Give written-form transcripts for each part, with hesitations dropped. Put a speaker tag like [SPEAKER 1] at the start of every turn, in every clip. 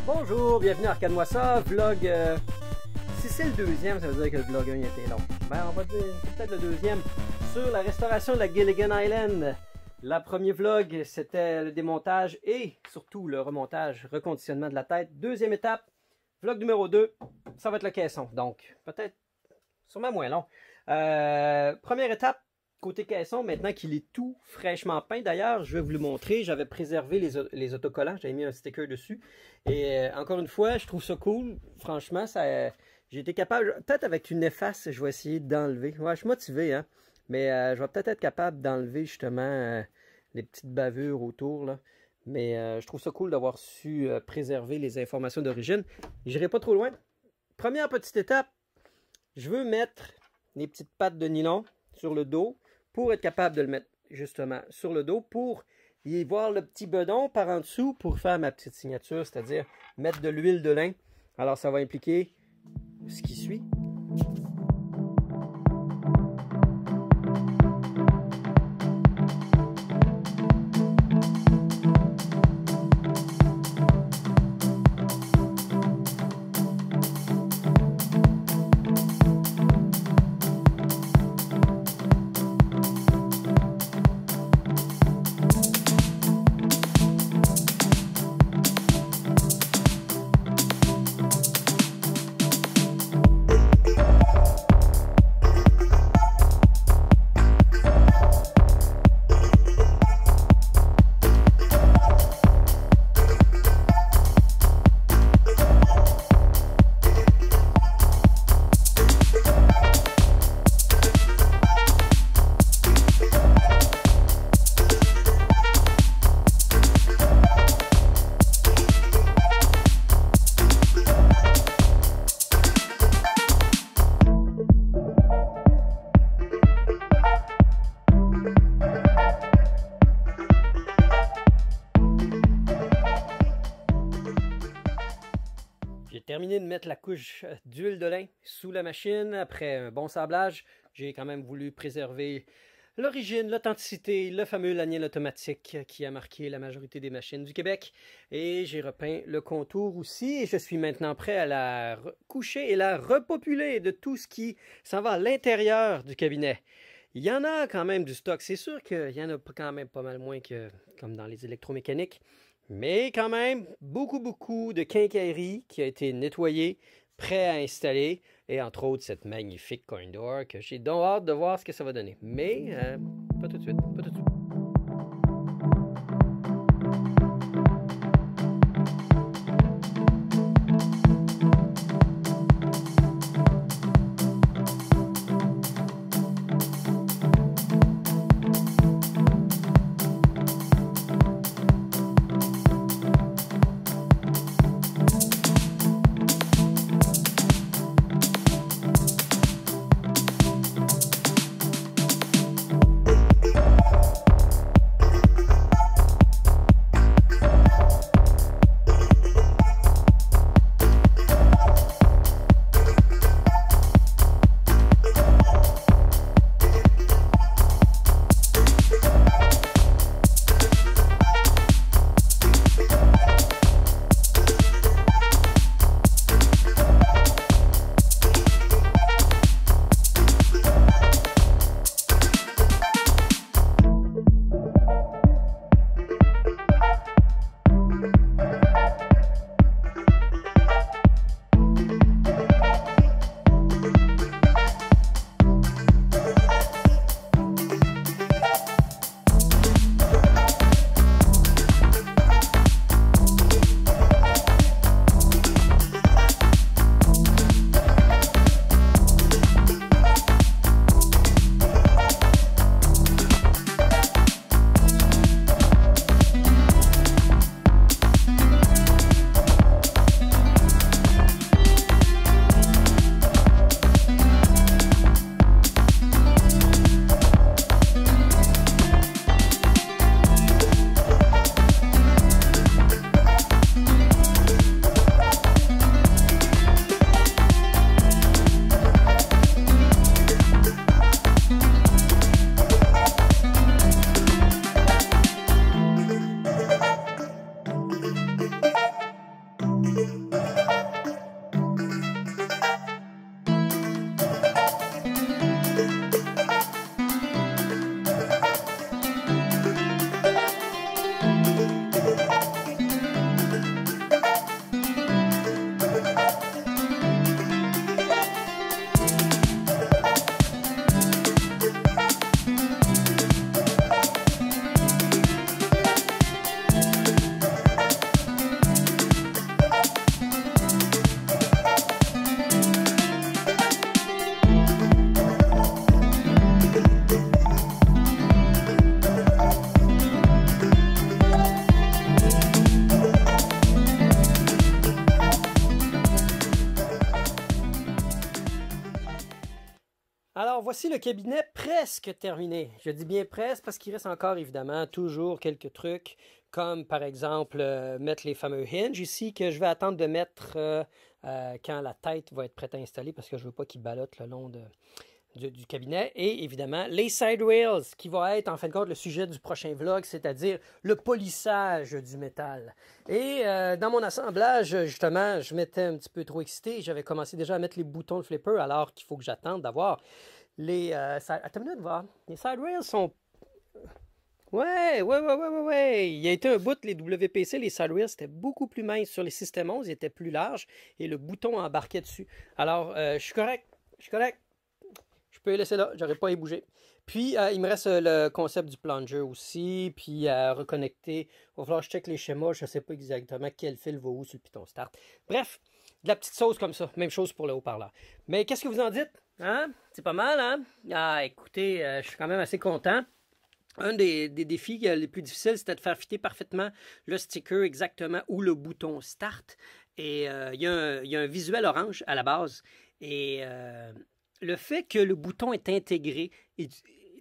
[SPEAKER 1] Bonjour, bienvenue à Arcade-moi ça, vlog... si c'est le deuxième, ça veut dire que le vlog 1 était long. Ben, on va dire peut-être le deuxième sur la restauration de la Gilligan Island. Le premier vlog, c'était le démontage et surtout le remontage, reconditionnement de la tête. Deuxième étape, vlog numéro 2, ça va être le caisson. Donc, peut-être, sûrement moins long. Première étape, côté caisson, maintenant qu'il est tout fraîchement peint. D'ailleurs, je vais vous le montrer. J'avais préservé les autocollants. J'avais mis un sticker dessus. Et encore une fois, je trouve ça cool. Franchement, j'ai été capable, peut-être avec une efface, je vais essayer d'enlever. Ouais, je suis motivé, hein. Mais je vais peut-être être capable d'enlever justement les petites bavures autour, là. Mais je trouve ça cool d'avoir su préserver les informations d'origine. Je n'irai pas trop loin. Première petite étape, je veux mettre les petites pattes de nylon sur le dos pour être capable de le mettre justement sur le dos pour y voir le petit bedon par en dessous pour faire ma petite signature, c'est-à-dire mettre de l'huile de lin. Alors ça va impliquer ce qui suit. J'ai terminé de mettre la couche d'huile de lin sous la machine. Après un bon sablage, j'ai quand même voulu préserver l'origine, l'authenticité, le fameux laniel automatique qui a marqué la majorité des machines du Québec. Et j'ai repeint le contour aussi. Et je suis maintenant prêt à la coucher et la repopuler de tout ce qui s'en va à l'intérieur du cabinet. Il y en a quand même du stock. C'est sûr qu'il y en a quand même pas mal moins que comme dans les électromécaniques. Mais quand même, beaucoup de quincaillerie qui a été nettoyée, prêt à installer. Et entre autres, cette magnifique coin door que j'ai donc hâte de voir ce que ça va donner. Mais pas tout de suite, pas tout de suite. Alors, voici le cabinet presque terminé. Je dis bien presque parce qu'il reste encore, évidemment, toujours quelques trucs, comme par exemple mettre les fameux hinges ici, que je vais attendre de mettre quand la tête va être prête à installer, parce que je ne veux pas qu'il ballotte le long du cabinet. Et évidemment, les side rails, qui va être en fin de compte le sujet du prochain vlog, c'est-à-dire le polissage du métal. Et dans mon assemblage, justement, je m'étais un petit peu trop excité. J'avais commencé déjà à mettre les boutons de flipper, alors qu'il faut que j'attende d'avoir les... Attends une minute, voir. Les side rails sont... Ouais. Il y a été un bout, les WPC, les side rails, c'était beaucoup plus mince. Sur les System 11, ils étaient plus larges et le bouton embarquait dessus. Alors, je suis correct. Je peux les laisser là, j'aurais pas à y bouger. Puis, il me reste le concept du plunger aussi, puis à reconnecter. Il va falloir que je check les schémas, je ne sais pas exactement quel fil va où sur le Python Start. Bref, de la petite sauce comme ça. Même chose pour le haut-parleur. Mais qu'est-ce que vous en dites? Hein? C'est pas mal, hein? Ah, écoutez, je suis quand même assez content. Un des défis les plus difficiles, c'était de faire fitter parfaitement le sticker exactement où le bouton Start. Et il y a un visuel orange à la base. Et... le fait que le bouton est intégré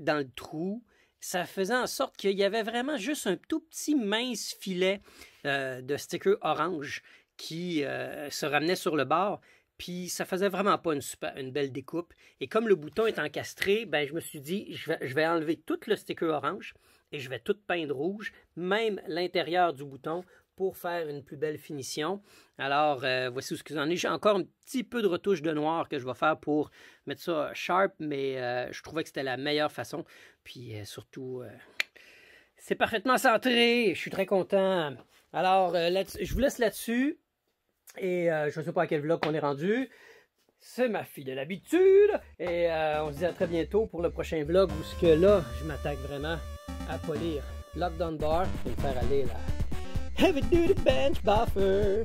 [SPEAKER 1] dans le trou, ça faisait en sorte qu'il y avait vraiment juste un tout petit mince filet de sticker orange qui se ramenait sur le bord. Puis ça faisait vraiment pas une belle découpe. Et comme le bouton est encastré, ben je me suis dit, je vais enlever tout le sticker orange et je vais tout peindre rouge, même l'intérieur du bouton, pour faire une plus belle finition. Alors, voici où ce que j'en ai. J'ai encore un petit peu de retouche de noir que je vais faire pour mettre ça sharp, mais je trouvais que c'était la meilleure façon. Puis surtout, c'est parfaitement centré. Je suis très content. Alors, je vous laisse là-dessus. Et je ne sais pas à quel vlog on est rendu. C'est ma fille de l'habitude. Et on se dit à très bientôt pour le prochain vlog où ce que là, je m'attaque vraiment à polir lockdown bar et le faire aller là. Heavy duty bench buffer.